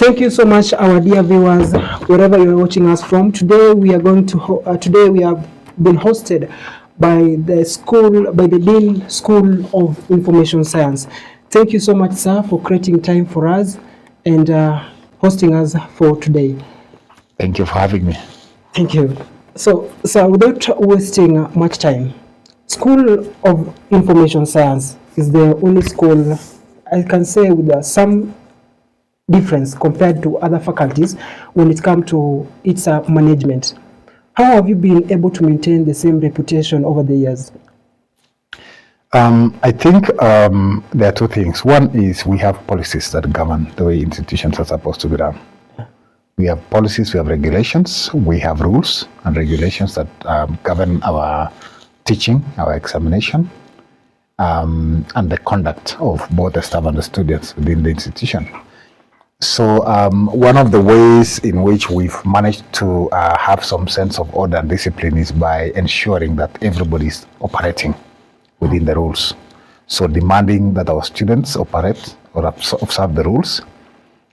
Thank you so much, our dear viewers, wherever you're watching us from. Today we are going to today we have been hosted by the Dean School of Information Science. Thank you so much, sir, for creating time for us and hosting us for today. Thank you for having me. Thank you. So, sir, without wasting much time, School of Information Science is the only school I can say with some difference compared to other faculties when it comes to its management. How have you been able to maintain the same reputation over the years? I think there are two things. One is we have policies that govern the way institutions are supposed to be run. We have policies, we have regulations, we have rules and regulations that govern our teaching, our examination, and the conduct of both the staff and the students within the institution. So one of the ways in which we've managed to have some sense of order and discipline is by ensuring that everybody is operating within the rules. So demanding that our students operate or observe the rules,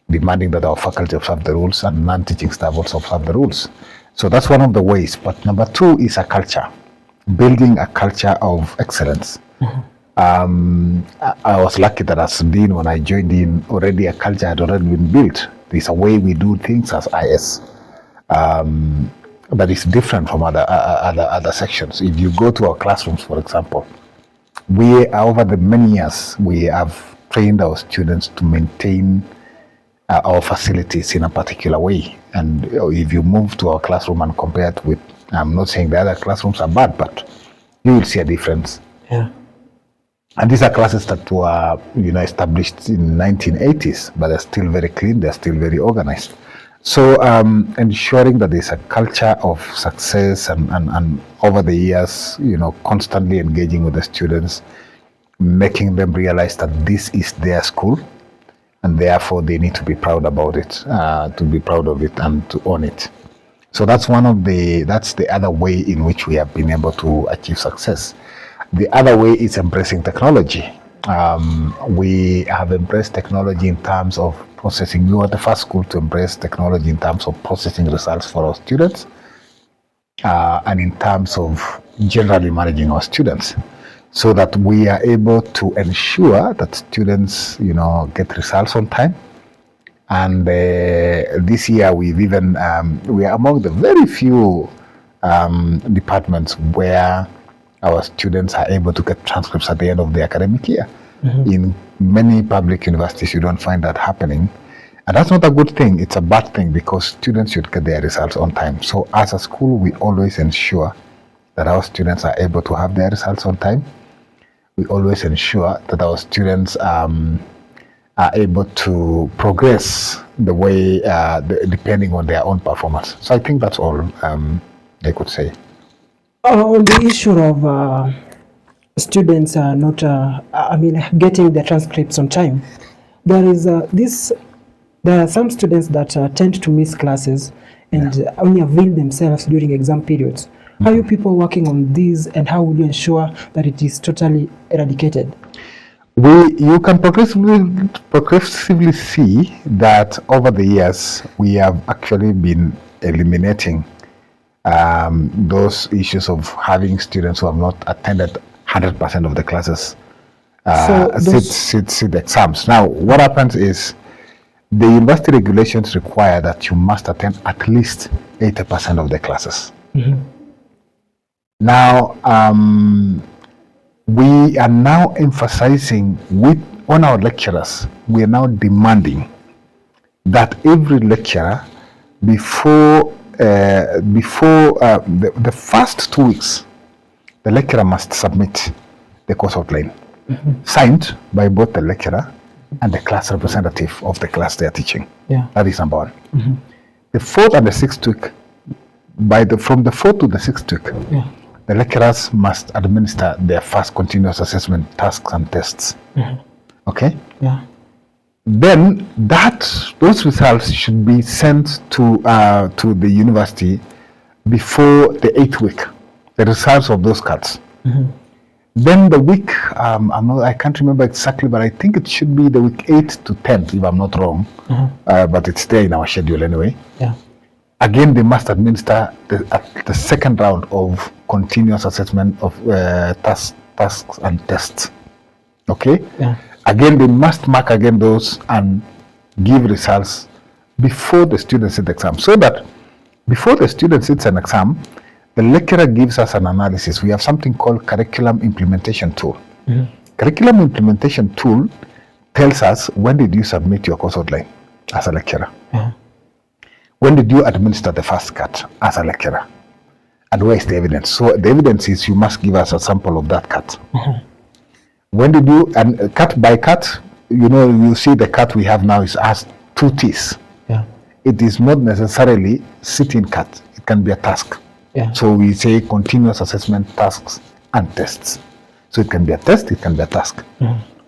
demanding that our faculty observe the rules, and non-teaching staff also observe the rules. So that's one of the ways. But number two is a culture, building a culture of excellence. I was lucky that as Dean, when I joined in, already a culture had already been built. There's a way we do things as IS that is different from other sections. If you go to our classrooms, for example, we over the many years we have trained our students to maintain our facilities in a particular way. And if you move to our classroom and compare it with, I'm not saying the other classrooms are bad, but you will see a difference. Yeah. And these are classes that were, established in 1980s, but they're still very clean. They're still very organized. So ensuring that there's a culture of success and over the years, constantly engaging with the students, making them realize that this is their school, and therefore they need to be proud about it, to be proud of it and to own it. So that's the other way in which we have been able to achieve success. The other way is embracing technology. We have embraced technology in terms of processing. We were the first school to embrace technology in terms of processing results for our students, and in terms of generally managing our students, so that we are able to ensure that students, get results on time. And this year we've even, we are among the very few departments where our students are able to get transcripts at the end of the academic year. In many public universities, you don't find that happening. And that's not a good thing. It's a bad thing, because students should get their results on time. So as a school, we always ensure that our students are able to have their results on time. We always ensure that our students are able to progress the way, depending on their own performance. So I think that's all I could say. On the issue of students not, getting their transcripts on time, there are some students that tend to miss classes and only avail themselves during exam periods. How are you people working on these, and how will you ensure that it is totally eradicated? You can progressively see that over the years we have actually been eliminating those issues of having students who have not attended 100% of the classes sit exams. Now, what happens is the university regulations require that you must attend at least 80% of the classes. Now, we are now emphasizing on our lecturers, we are now demanding that every lecturer, before the first 2 weeks, the lecturer must submit the course outline, signed by both the lecturer and the class representative of the class they are teaching. Yeah. That is number one. The fourth and the sixth week, from the fourth to the sixth week, the lecturers must administer their first continuous assessment tasks and tests. Okay? Yeah. Then those results should be sent to the university before the 8th week. The results of those cards. Then the week, I can't remember exactly, but I think it should be the week 8 to 10th, if I'm not wrong. But it's there in our schedule anyway. Yeah. Again, they must administer the second round of continuous assessment of tasks and tests. Okay? Yeah. Again, they must mark again those and give results before the student sits the exam. So that before the student sits an exam, the lecturer gives us an analysis. We have something called curriculum implementation tool. Curriculum implementation tool tells us, when did you submit your course outline as a lecturer? When did you administer the first cut as a lecturer? And where is the evidence? So the evidence is you must give us a sample of that cut. When did you, and cut by cut, you see the cut we have now is as 2 T's. Yeah. It is not necessarily sitting cut. It can be a task. Yeah. So we say continuous assessment, tasks, and tests. So it can be a test, it can be a task.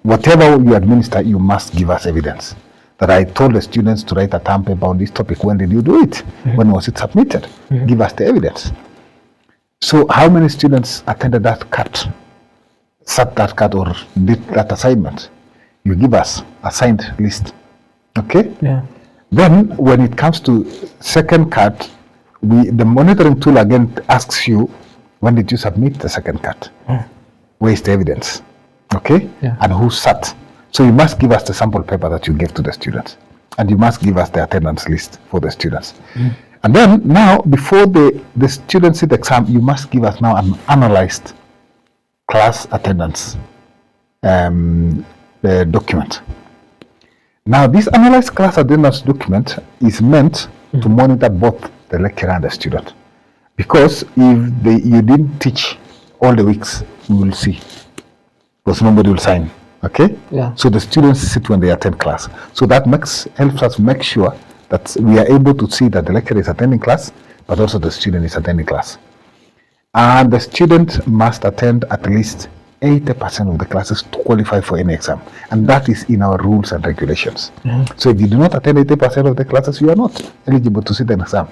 Whatever you administer, you must give us evidence. That I told the students to write a term paper on this topic. When did you do it? When was it submitted? Give us the evidence. So how many students attended that cut, sat that cut, or did that assignment? You give us a signed list. Okay? Yeah. Then when it comes to second cut, the monitoring tool again asks you, when did you submit the second cut? Where is the evidence? Okay? Yeah. And who sat? So you must give us the sample paper that you gave to the students. And you must give us the attendance list for the students. And then now, before the students sit the exam, you must give us now an analyzed class attendance document. Now, this analyzed class attendance document is meant to monitor both the lecturer and the student. Because if you didn't teach all the weeks, we will see. Because nobody will sign. Okay? Yeah. So the students sit when they attend class. So that helps us make sure that we are able to see that the lecturer is attending class, but also the student is attending class. And the student must attend at least 80% of the classes to qualify for any exam. And that is in our rules and regulations. So if you do not attend 80% of the classes, you are not eligible to sit an exam.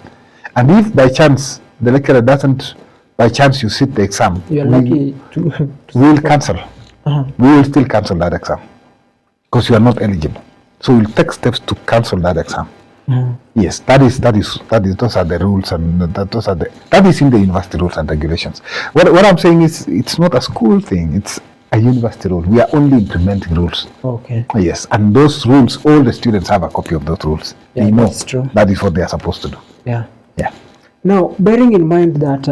And if by chance the lecturer doesn't, by chance you sit the exam, You are lucky to we will cancel. We will still cancel that exam because you are not eligible. So we'll take steps to cancel that exam. Yes, those are the rules, and that is in the university rules and regulations. What I'm saying is, it's not a school thing, it's a university rule. We are only implementing rules. Okay. Yes, and those rules, all the students have a copy of those rules. Yeah, they know that's true. that is what they are supposed to do. Yeah. Yeah. Now, bearing in mind that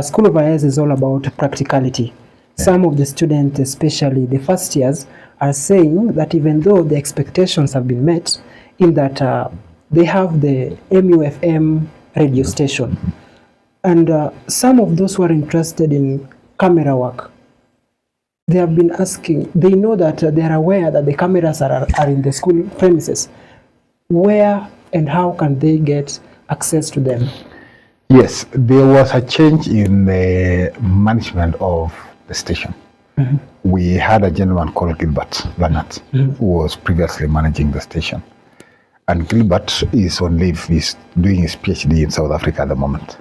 School of IS is all about practicality, some of the students, especially the first years, are saying that even though the expectations have been met, in that they have the MUFM radio station, and some of those who are interested in camera work, they have been asking, they know that they are aware that the cameras are in the school premises. Where and how can they get access to them? Yes, there was a change in the management of the station. We had a gentleman called Gilbert Langat, who was previously managing the station. And Gilbert is on leave. He's doing his PhD in South Africa at the moment.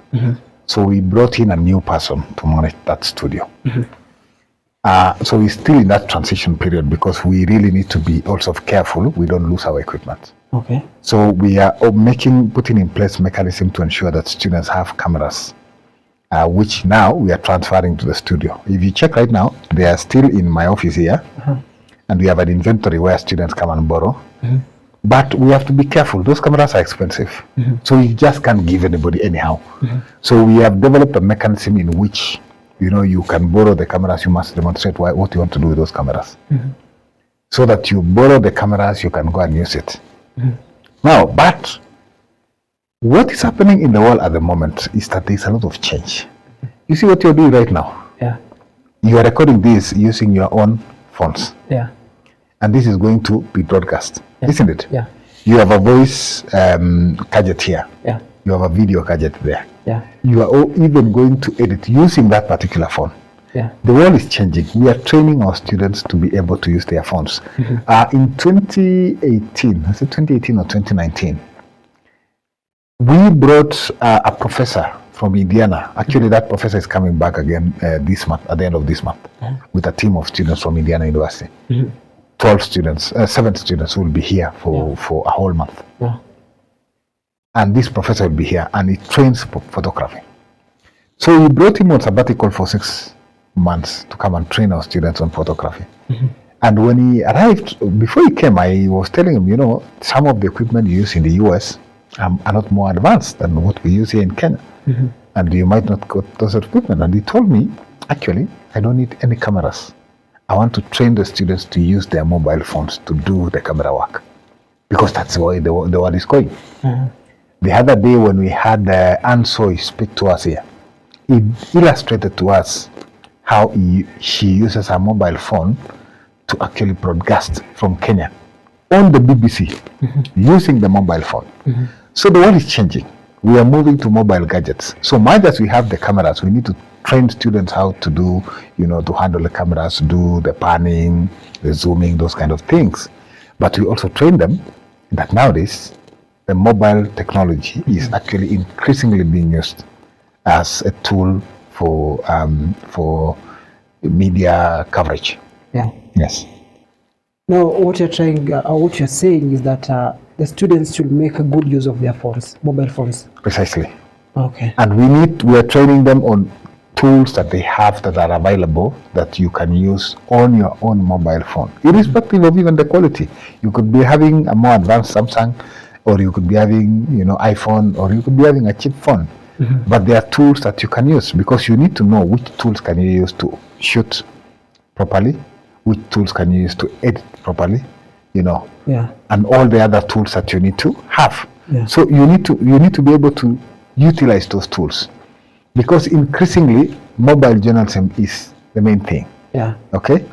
So we brought in a new person to manage that studio. So we're still in that transition period because we really need to be also careful we don't lose our equipment. Okay. So we are putting in place mechanism to ensure that students have cameras, which now we are transferring to the studio. If you check right now, they are still in my office here, and we have an inventory where students come and borrow. But we have to be careful. Those cameras are expensive. So you just can't give anybody anyhow. So we have developed a mechanism in which, you can borrow the cameras. You must demonstrate what you want to do with those cameras. So that you borrow the cameras, you can go and use it. Now, but what is happening in the world at the moment is that there's a lot of change. You see what you're doing right now? Yeah. You are recording this using your own phones. Yeah. And this is going to be broadcast, isn't it? Yeah. You have a voice gadget here. Yeah. You have a video gadget there. Yeah. You are even going to edit using that particular phone. Yeah. The world is changing. We are training our students to be able to use their phones. In 2018, is it 2018 or 2019? We brought a professor from Indiana. Actually, that professor is coming back again this month, at the end of this month, with a team of students from Indiana University. 12 students, 7 students will be here for a whole month. And this professor will be here, and he trains photography. So we brought him on sabbatical for 6 months to come and train our students on photography. And when he arrived, before he came, I was telling him, you know, some of the equipment you use in the US are not more advanced than what we use here in Kenya. And you might not got those equipment. And he told me, actually, I don't need any cameras. I want to train the students to use their mobile phones to do the camera work, because that's why the world is going. The other day when we had Ann Soy speak to us here, he illustrated to us how she uses her mobile phone to actually broadcast from Kenya on the BBC using the mobile phone. So the world is changing. We are moving to mobile gadgets. So much as we have the cameras, we need to train students how to do, you know, to handle the cameras, do the panning, the zooming, those kind of things. But we also train them that nowadays the mobile technology is actually increasingly being used as a tool for media coverage. Yeah. Yes. Now, what you're saying is that the students should make a good use of their phones, mobile phones. Precisely. Okay. And we are training them on tools that they have that are available that you can use on your own mobile phone, irrespective of even the quality. You could be having a more advanced Samsung, or you could be having, you know, iPhone, or you could be having a cheap phone. But there are tools that you can use, because you need to know which tools can you use to shoot properly, which tools can you use to edit properly, you know, and all the other tools that you need to have. So you need to be able to utilize those tools, because increasingly mobile journalism is the main thing. Okay.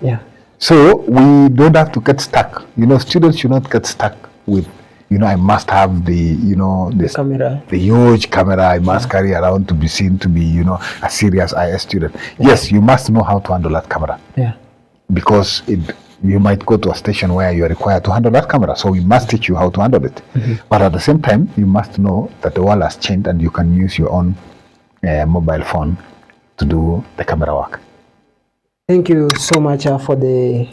So we don't have to get stuck. You know, students should not get stuck with, you know, I must have the, you know, the camera, the huge camera I must carry around to be seen to be, you know, a serious IS student. Yes, you must know how to handle that camera. Because you might go to a station where you are required to handle that camera. So we must teach you how to handle it. But at the same time, you must know that the world has changed and you can use your own mobile phone to do the camera work. Thank you so much for the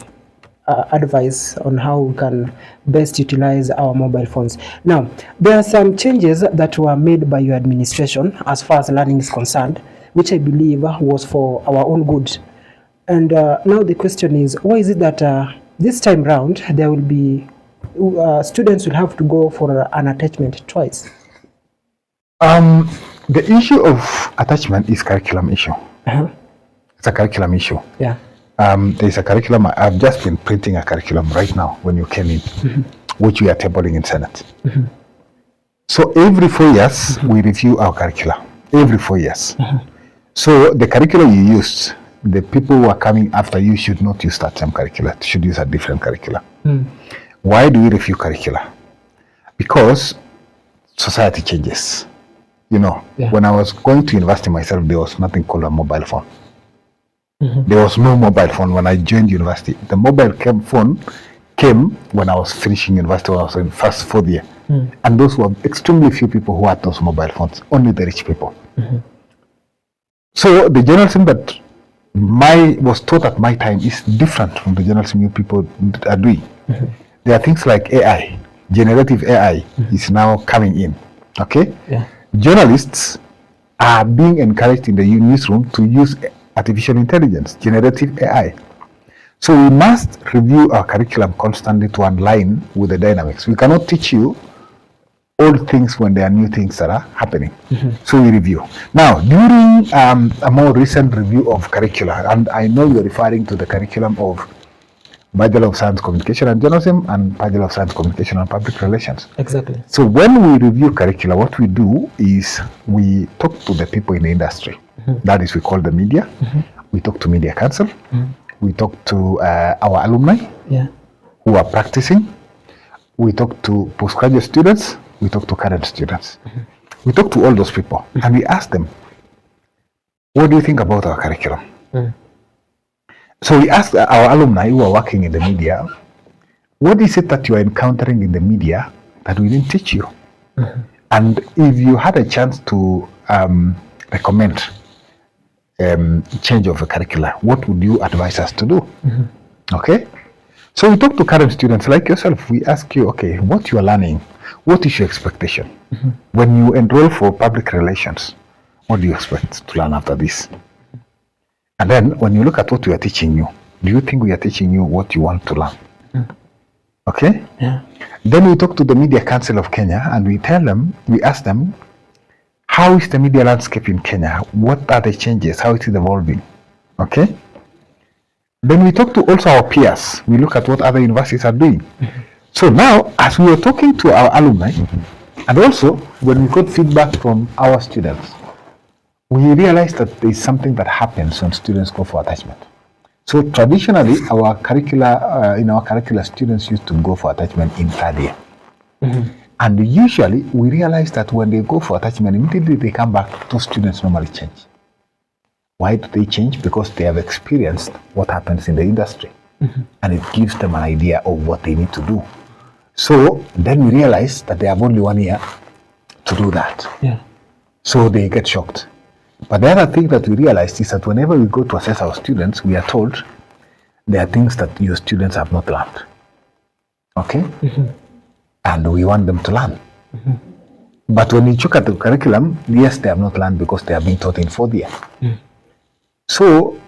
advice on how we can best utilize our mobile phones. Now, there are some changes that were made by your administration as far as learning is concerned, which I believe was for our own good. And now the question is, why is it that this time round there will be students will have to go for an attachment twice? The issue of attachment is curriculum issue. It's a curriculum issue. There's a curriculum. I've just been printing a curriculum right now when you came in, which we are tabling in Senate. So every 4 years we review our curricula. Every 4 years. So the curriculum you used, the people who are coming after you should not use that same curricula. Should use a different curricula. Why do we review curricula? Because society changes. You know, when I was going to university myself, there was nothing called a mobile phone. There was no mobile phone when I joined university. The mobile phone came when I was finishing university, when I was in first 4th year. And those were extremely few people who had those mobile phones, only the rich people. So the journalism that was taught at my time is different from the journalism you people are doing. There are things like AI, generative AI is now coming in. Okay? Journalists are being encouraged in the newsroom to use artificial intelligence, generative AI. So we must review our curriculum constantly to align with the dynamics. We cannot teach you old things when there are new things that are happening. So we review. Now, during a more recent review of curricula, and I know you're referring to the curriculum of Bachelor of Science Communication and Journalism and Bachelor of Science Communication and Public Relations. Exactly. So when we review curricula, what we do is we talk to the people in the industry. That is, we call the media. We talk to Media Council. We talk to our alumni who are practicing. We talk to postgraduate students. We talk to current students. We talk to all those people and we ask them, what do you think about our curriculum? So we ask our alumni who are working in the media, what is it that you are encountering in the media that we didn't teach you? And if you had a chance to recommend change of the curricula, what would you advise us to do? Okay, so we talk to current students like yourself. We ask you, okay, what you are learning, what is your expectation? When you enroll for public relations, what do you expect to learn after this? And then when you look at what we are teaching you, do you think we are teaching you what you want to learn? Okay? Yeah. Then we talk to the Media Council of Kenya and we ask them, how is the media landscape in Kenya? What are the changes? How is it evolving? Okay? Then we talk to also our peers. We look at what other universities are doing. So now, as we were talking to our alumni, and also when we got feedback from our students, we realized that there is something that happens when students go for attachment. So traditionally, in our curricula, students used to go for attachment in third year. And usually, we realize that when they go for attachment, immediately they come back, those students normally change. Why do they change? Because they have experienced what happens in the industry. And it gives them an idea of what they need to do. So then we realize that they have only 1 year to do that. Yeah. So they get shocked. But the other thing that we realized is that whenever we go to assess our students, we are told there are things that your students have not learned. Okay? And we want them to learn. But when you look at the curriculum, yes, they have not learned because they have been taught in 4th year. So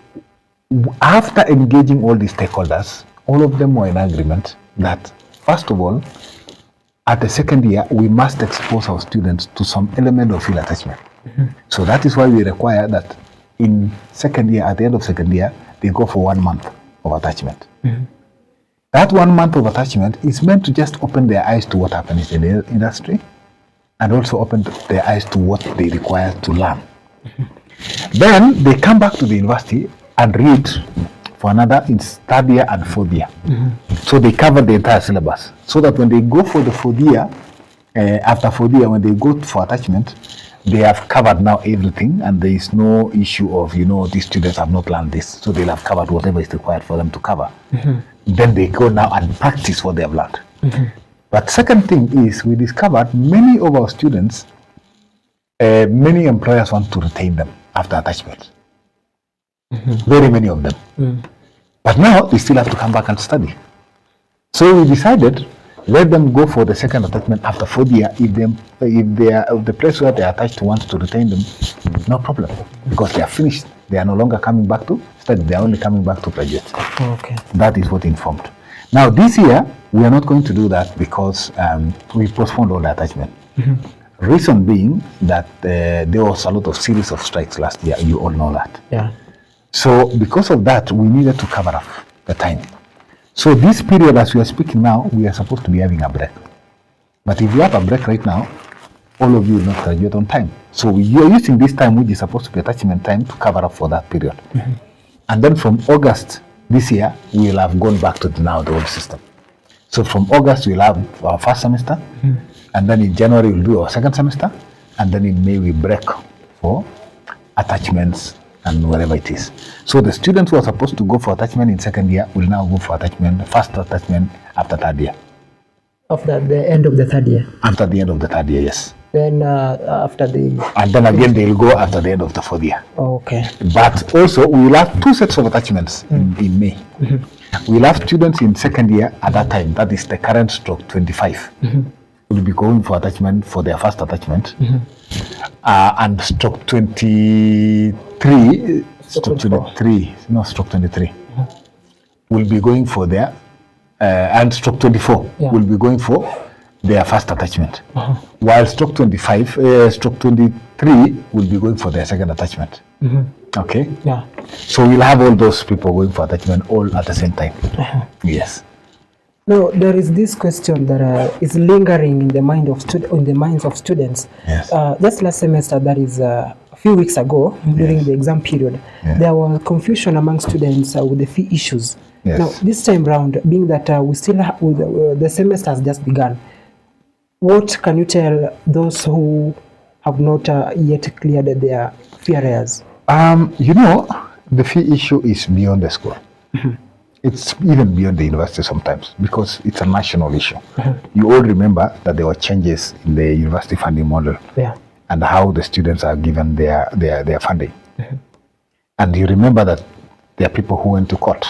after engaging all these stakeholders, all of them were in agreement that, first of all, at the 2nd year, we must expose our students to some element of field attachment. So that is why we require that in 2nd year, at the end of 2nd year, they go for 1 month of attachment. That 1 month of attachment is meant to just open their eyes to what happens in the industry and also open their eyes to what they require to learn. Then they come back to the university and read for another in 3rd year and 4th year. So they cover the entire syllabus. So that when they go for the 4th year, after 4th year, when they go for attachment, they have covered now everything and there is no issue of, these students have not learned this. So they'll have covered whatever is required for them to cover. Then they go now and practice what they have learned. But second thing is we discovered many of our students, many employers want to retain them after attachment. Very many of them. But now they still have to come back and study. So we decided, let them go for the second attachment after 4th year. If they are the place where they are attached to wants to retain them, no problem, because they are finished. They are no longer coming back to study. They are only coming back to graduate. Okay. That is what informed. Now this year we are not going to do that because we postponed all the attachment. Reason being that there was a lot of series of strikes last year. You all know that. Yeah. So because of that, we needed to cover up the time. So this period, as we are speaking now, we are supposed to be having a break. But if you have a break right now, all of you will not graduate on time. So you are using this time, which is supposed to be attachment time, to cover up for that period. And then from August this year, we will have gone back to the old system. So from August, we'll have our first semester. And then in January, we'll do our second semester. And then in May, we break for attachments and whatever it is. So the students who are supposed to go for attachment in 2nd year will now go for attachment, first attachment after 3rd year. After the end of the 3rd year? After the end of the 3rd year, yes. Then after the... And then again, they'll go after the end of the 4th year. Okay. But also, we will have 2 sets of attachments in May. We'll have students in 2nd year at that time, that is the current stroke 25. Will be going for attachment for their first attachment. And stroke 23, stroke 23, no, stroke 23, will be going for their, and stroke 24 will be going for their first attachment. While stroke 25, stroke 23 will be going for their second attachment. Okay? Yeah. So we'll have all those people going for attachment all at the same time. Yes. Now, there is this question that is lingering in the minds of students. Yes. Just last semester, that is a few weeks ago, during the exam period, there was confusion among students with the fee issues. Yes. Now, this time round, being that we still the semester has just begun, what can you tell those who have not yet cleared their fee arrears? The fee issue is beyond the school. It's even beyond the university sometimes because it's a national issue. You all remember that there were changes in the university funding model. Yeah. and how the students are given their funding. And you remember that there are people who went to court.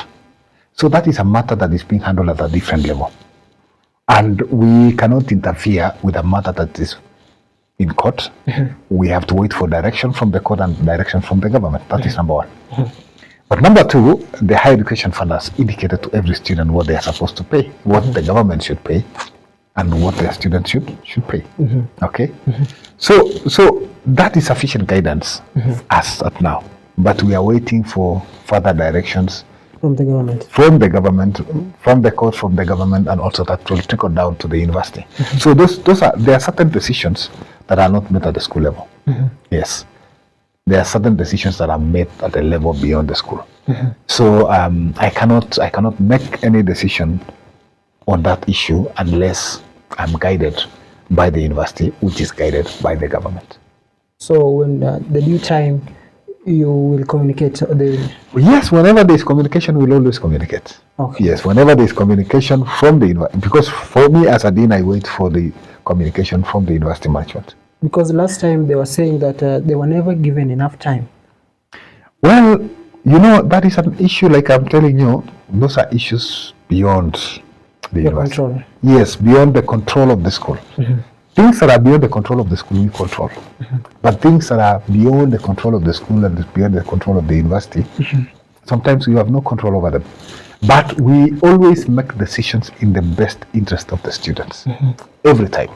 So that is a matter that is being handled at a different level. And we cannot interfere with a matter that is in court. We have to wait for direction from the court and direction from the government. That is number one. But number two, the higher education fund has indicated to every student what they are supposed to pay, what the government should pay, and what their students should pay. Okay? So that is sufficient guidance as at now. But we are waiting for further directions from the government, from the court, from the government, and also that will trickle down to the university. So there are certain decisions that are not made at the school level. Yes, there are certain decisions that are made at a level beyond the school. So I cannot make any decision on that issue unless I'm guided by the university, which is guided by the government. So when the due time, you will communicate? Yes, whenever there is communication, we'll always communicate. Okay. Yes, whenever there is communication from the university, because for me as a dean, I wait for the communication from the university management. Because last time they were saying that they were never given enough time. Well, that is an issue, like I'm telling you, those are issues beyond the university. Control. Yes, beyond the control of the school. Things that are beyond the control of the school, we control. But things that are beyond the control of the school and beyond the control of the university, sometimes we have no control over them. But we always make decisions in the best interest of the students, every time.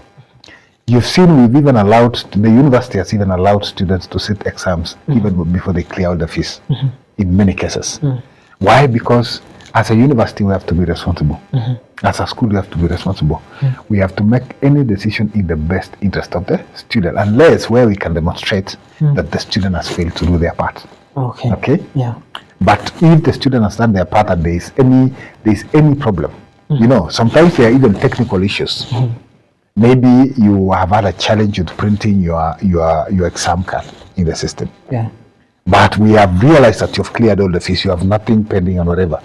You've seen the university has even allowed students to sit exams even before they clear all the fees, in many cases. Why? Because as a university, we have to be responsible. As a school, we have to be responsible. We have to make any decision in the best interest of the student, unless where we can demonstrate that the student has failed to do their part. Okay. Okay? Yeah. But if the student has done their part and there is any problem, sometimes there are even technical issues. Maybe you have had a challenge with printing your exam card in the system. Yeah. But we have realized that you've cleared all the fees, you have nothing pending and whatever.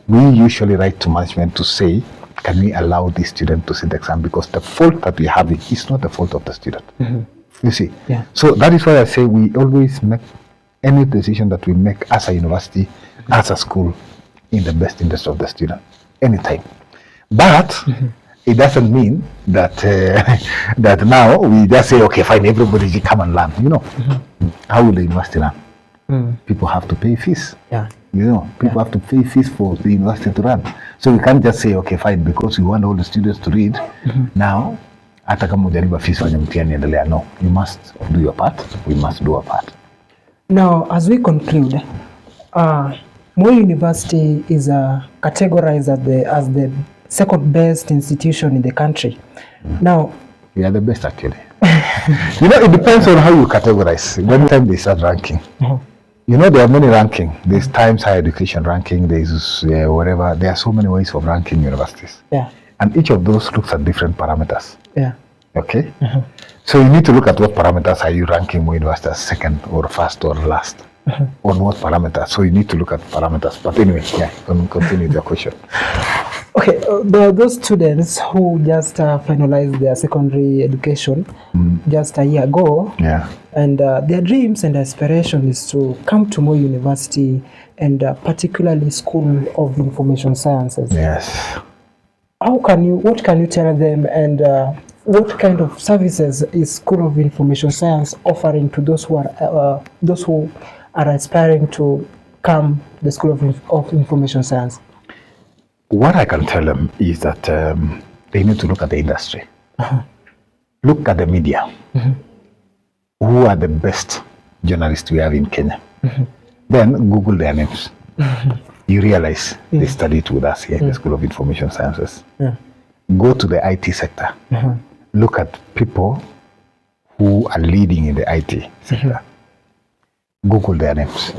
We usually write to management to say, can we allow this student to sit the exam? Because the fault that we have is not the fault of the student. You see? Yeah. So that is why I say we always make any decision that we make as a university, as a school, in the best interest of the student, anytime. But it doesn't mean that that now we just say, okay, fine, everybody come and learn. How will the university learn? People have to pay fees. Yeah. People have to pay fees for the university to run. So we can't just say, okay, fine, because we want all the students to read. Now, hata kama hujalipa fees kwenye mtihani endelea. No, you must do your part. We must do our part. Now, as we conclude, Moi University is categorized as the second best institution in the country. Now, we are the best actually. It depends on how you categorize. When time they start ranking. There are many ranking. There's Times Higher Education ranking. There's whatever. There are so many ways of ranking universities. Yeah. And each of those looks at different parameters. Yeah. Okay. So you need to look at what parameters are you ranking Moi University as second or first or last. On what parameters? So you need to look at parameters. But anyway, continue with your question. Okay, there are those students who just finalized their secondary education just a year ago. Yeah. And their dreams and aspiration is to come to Moi University and particularly School of Information Sciences. Yes. What can you tell them, and what kind of services is School of Information Science offering to those who are aspiring to come to the School of Information Science? What I can tell them is that they need to look at the industry. Look at the media. Who are the best journalists we have in Kenya? Then Google their names. You realize they studied with us here in the School of Information Sciences. Go to the IT sector. Look at people who are leading in the IT sector. Google their names.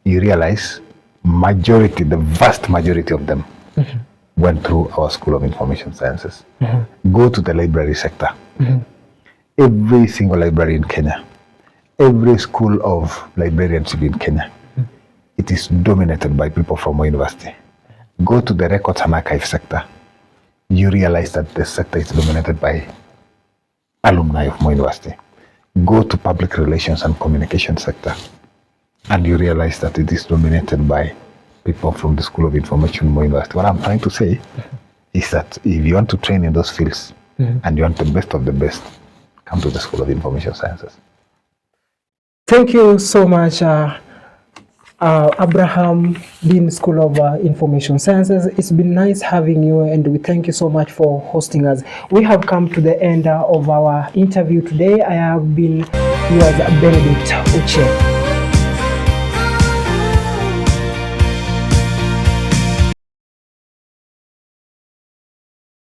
You realize the vast majority of them went through our School of Information Sciences. Go to the library sector. Every single library in Kenya, every school of librarianship in Kenya, it is dominated by people from Moi University. Go to the records and archive sector. You realize that the sector is dominated by alumni of Moi University. go to public relations and communication sector, and you realize that it is dominated by people from the School of Information Moi University. What I'm trying to say is that if you want to train in those fields and you want the best of the best, come to the School of Information Sciences. Thank you so much, Abraham, Dean, School of Information Sciences. It's been nice having you, and we thank you so much for hosting us. We have come to the end of our interview today. I have been yours, Benedict Uche.